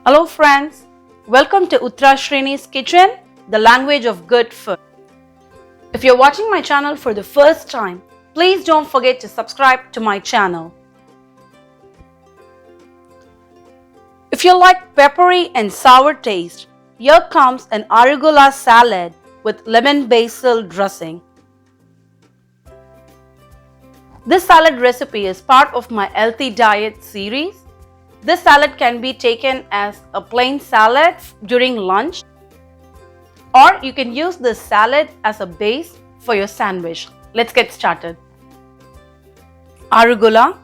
Hello friends, welcome to Shrini's kitchen, the language of good food. If you're watching my channel for the first time, please don't forget to subscribe to my channel. If you like peppery and sour taste, here comes an Arugula salad with lemon basil dressing. This salad recipe is part of my healthy diet series. This salad can be taken as a plain salad during lunch, or you can use this salad as a base for your sandwich. Let's get started. Arugula.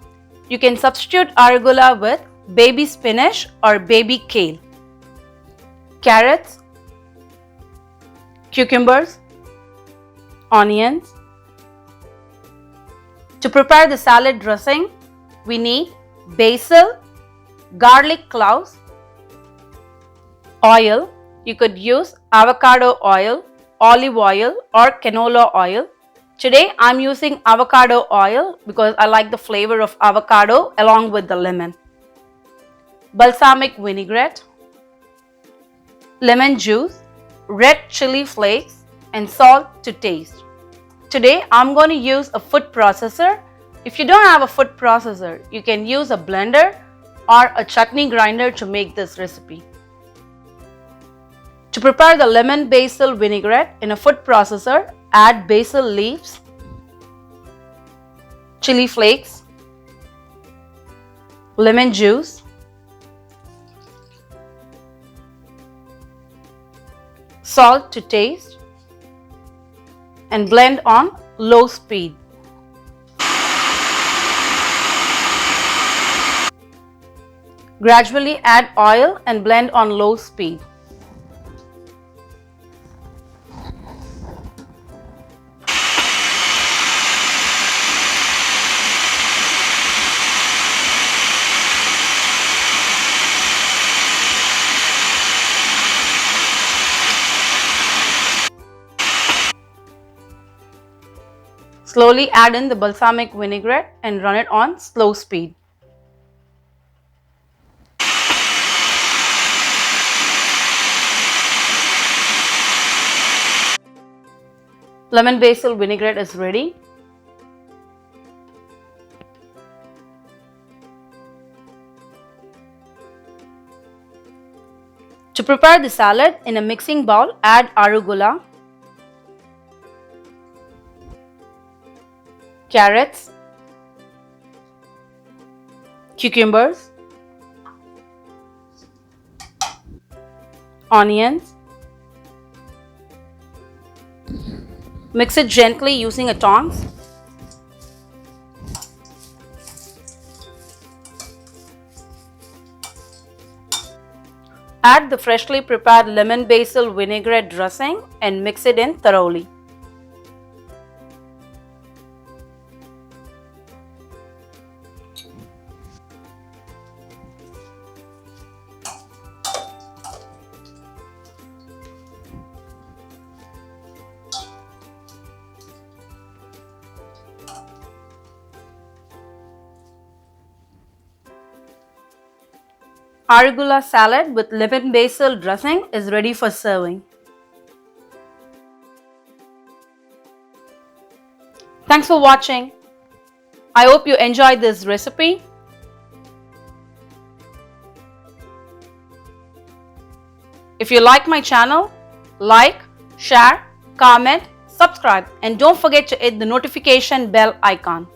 You can substitute arugula with baby spinach or baby kale. Carrots, cucumbers, onions. To prepare the salad dressing, we need basil, garlic cloves, oil. You could use avocado oil, olive oil or canola oil. Today I'm using avocado oil because I like the flavor of avocado along with the lemon. Balsamic vinaigrette, lemon juice, red chili flakes and salt to taste. Today I'm going to use a food processor. If you don't have a food processor, you can use a blender or a chutney grinder to make this recipe. To prepare the lemon basil vinaigrette in a food processor, add basil leaves, chili flakes, lemon juice, salt to taste, and blend on low speed. Gradually add oil and blend on low speed. Slowly add in the balsamic vinaigrette and run it on slow speed. Lemon basil vinaigrette is ready. To prepare the salad, in a mixing bowl, add arugula, carrots, cucumbers, onions. Mix it gently using a tongs. Add the freshly prepared lemon basil vinaigrette dressing and mix it in thoroughly. Arugula salad with lemon basil dressing is ready for serving. Thanks for watching. I hope you enjoyed this recipe. If you like my channel, like, share, comment, subscribe and don't forget to hit the notification bell icon.